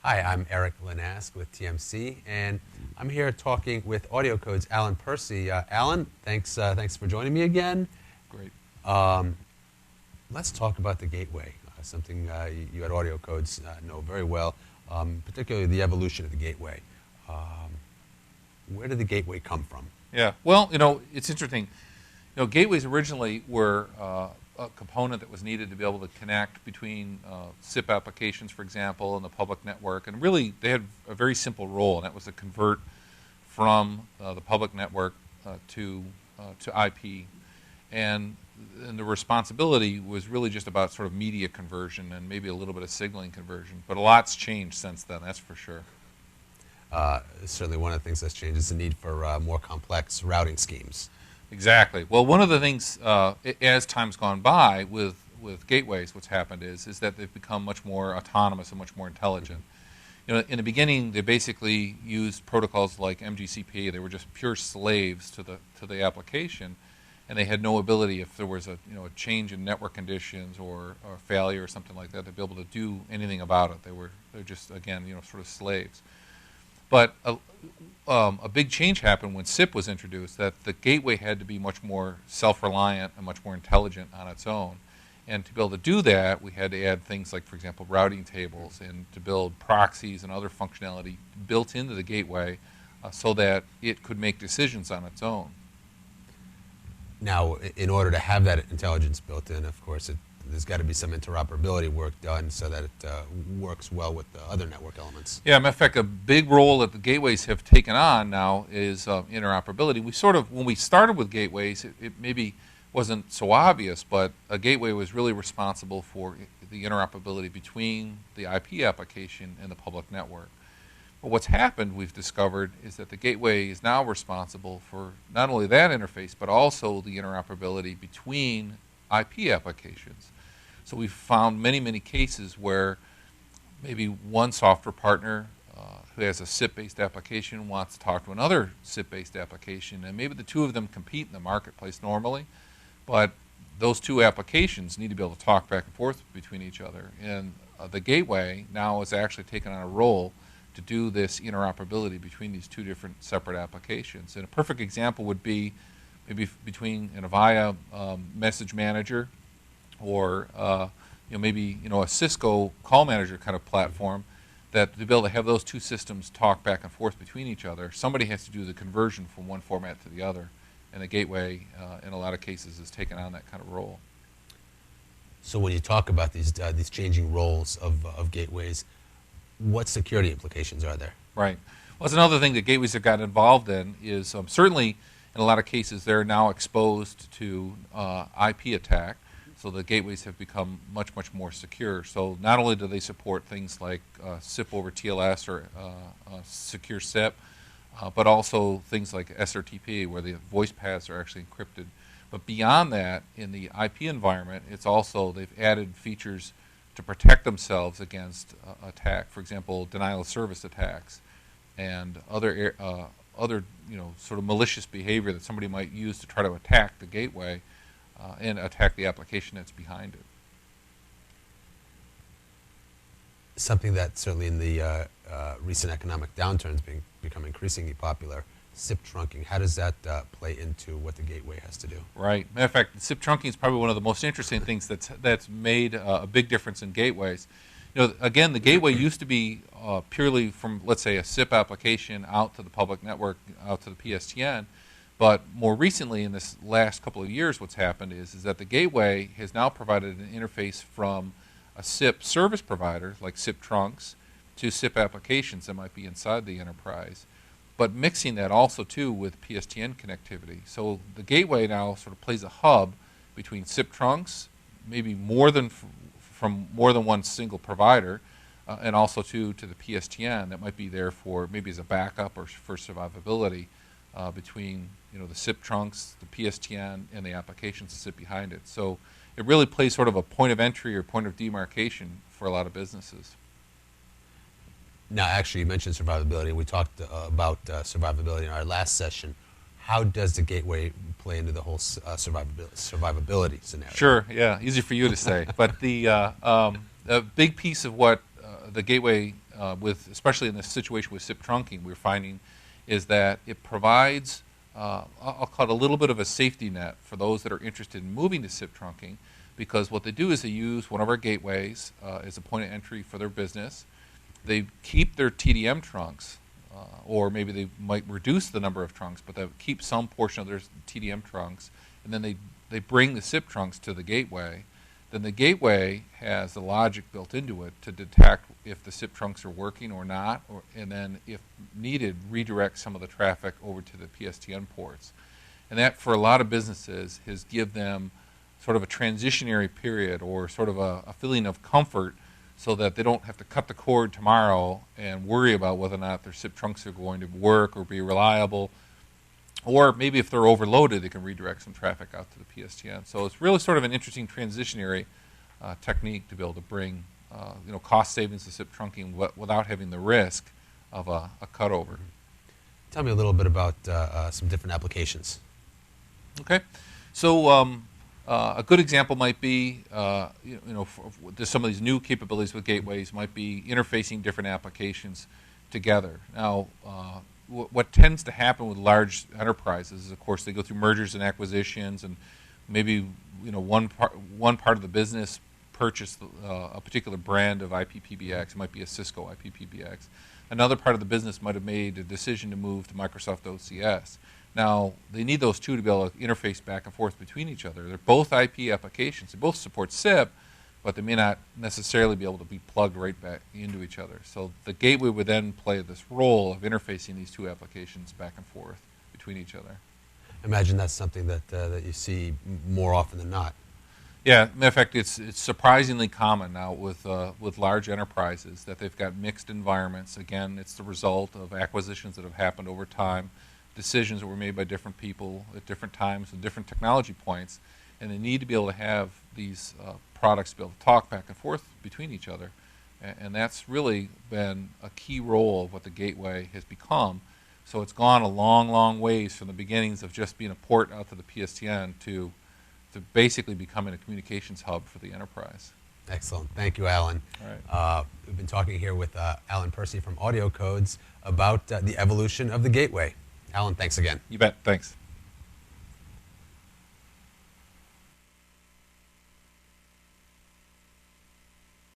Hi, I'm Erik Linask with TMC, and I'm here talking with AudioCodes' Alan Percy. Alan, thanks for joining me again. Great. Let's talk about the gateway, something you at AudioCodes know very well, particularly the evolution of the gateway. Where did the gateway come from? Yeah. Well, it's interesting. Gateways originally were a component that was needed to be able to connect between SIP applications, for example, and the public network. And really, they had a very simple role, and that was to convert from the public network to IP. And the responsibility was really just about sort of media conversion and maybe a little bit of signaling conversion. But a lot's changed since then, that's for sure. Certainly one of the things that's changed is the need for more complex routing schemes. Exactly. Well, one of the things, as time's gone by with gateways, what's happened is that they've become much more autonomous and much more intelligent. In the beginning, they basically used protocols like MGCP. They were just pure slaves to the application, and they had no ability, if there was a change in network conditions or failure or something like that, to be able to do anything about it. They're just, again, sort of slaves. But a big change happened when SIP was introduced, that the gateway had to be much more self-reliant and much more intelligent on its own. And to be able to do that, we had to add things like, for example, routing tables, and to build proxies and other functionality built into the gateway so that it could make decisions on its own. Now, in order to have that intelligence built in, of course, there's got to be some interoperability work done so that it works well with the other network elements. Yeah, matter of fact, a big role that the gateways have taken on now is interoperability. When we started with gateways, it maybe wasn't so obvious, but a gateway was really responsible for the interoperability between the IP application and the public network. But what's happened, we've discovered, is that the gateway is now responsible for not only that interface, but also the interoperability between IP applications. So we've found many, many cases where maybe one software partner who has a SIP-based application wants to talk to another SIP-based application, and maybe the two of them compete in the marketplace normally, but those two applications need to be able to talk back and forth between each other. And the gateway now has actually taken on a role to do this interoperability between these two different separate applications. And a perfect example would be maybe between an Avaya message manager or maybe a Cisco call manager kind of platform, that to be able to have those two systems talk back and forth between each other, somebody has to do the conversion from one format to the other, and the gateway in a lot of cases has taken on that kind of role. So when you talk about these changing roles of gateways, what security implications are there? Right. Well, that's another thing that gateways have got involved in is certainly in a lot of cases they're now exposed to IP attack. So the gateways have become much, much more secure. So not only do they support things like SIP over TLS or secure SIP, but also things like SRTP, where the voice paths are actually encrypted. But beyond that, in the IP environment, they've added features to protect themselves against attack. For example, denial of service attacks and other sort of malicious behavior that somebody might use to try to attack the gateway and attack the application that's behind it. Something that certainly in the recent economic downturn has become increasingly popular, SIP trunking. How does that play into what the gateway has to do? Right. Matter of fact, SIP trunking is probably one of the most interesting things that's made a big difference in gateways. Again, the gateway used to be purely from, let's say, a SIP application out to the public network, out to the PSTN. But more recently, in this last couple of years, what's happened is that the gateway has now provided an interface from a SIP service provider, like SIP trunks, to SIP applications that might be inside the enterprise, but mixing that also, too, with PSTN connectivity. So the gateway now sort of plays a hub between SIP trunks, maybe from more than one single provider, and also, too, to the PSTN that might be there for maybe as a backup or for survivability between the SIP trunks, the PSTN, and the applications that sit behind it. So it really plays sort of a point of entry or point of demarcation for a lot of businesses. Now, actually, you mentioned survivability. We talked about survivability in our last session. How does the gateway play into the whole survivability scenario? Sure, yeah, easy for you to say. But a big piece of what the gateway especially in this situation with SIP trunking, we're finding is that it provides, I'll call it a little bit of a safety net for those that are interested in moving to SIP trunking, because what they do is they use one of our gateways as a point of entry for their business. They keep their TDM trunks, or maybe they might reduce the number of trunks, but they keep some portion of their TDM trunks, and then they bring the SIP trunks to the gateway. Then the gateway has the logic built into it to detect if the SIP trunks are working or not, and then, if needed, redirect some of the traffic over to the PSTN ports. And that, for a lot of businesses, has give them sort of a transitionary period, or sort of a feeling of comfort, so that they don't have to cut the cord tomorrow and worry about whether or not their SIP trunks are going to work or be reliable. Or maybe if they're overloaded, they can redirect some traffic out to the PSTN. So it's really sort of an interesting transitionary technique to be able to bring cost savings to SIP trunking without having the risk of a cutover. Tell me a little bit about some different applications. Okay, so a good example might be, some of these new capabilities with gateways might be interfacing different applications together. Now, what tends to happen with large enterprises is, of course, they go through mergers and acquisitions, and maybe one part of the business purchased a particular brand of IP-PBX. It might be a Cisco IP-PBX. Another part of the business might have made a decision to move to Microsoft OCS. Now, they need those two to be able to interface back and forth between each other. They're both IP applications. They both support SIP, but they may not necessarily be able to be plugged right back into each other. So the gateway would then play this role of interfacing these two applications back and forth between each other. Imagine that's something that you see more often than not. Yeah, matter of fact, it's surprisingly common now with large enterprises that they've got mixed environments. Again, it's the result of acquisitions that have happened over time, decisions that were made by different people at different times with different technology points, and they need to be able to have these products to be able to talk back and forth between each other. And that's really been a key role of what the gateway has become. So it's gone a long, long ways from the beginnings of just being a port out to the PSTN to basically becoming a communications hub for the enterprise. Excellent. Thank you, Alan. All right. We've been talking here with Alan Percy from AudioCodes about the evolution of the gateway. Alan, thanks again. You bet. Thanks.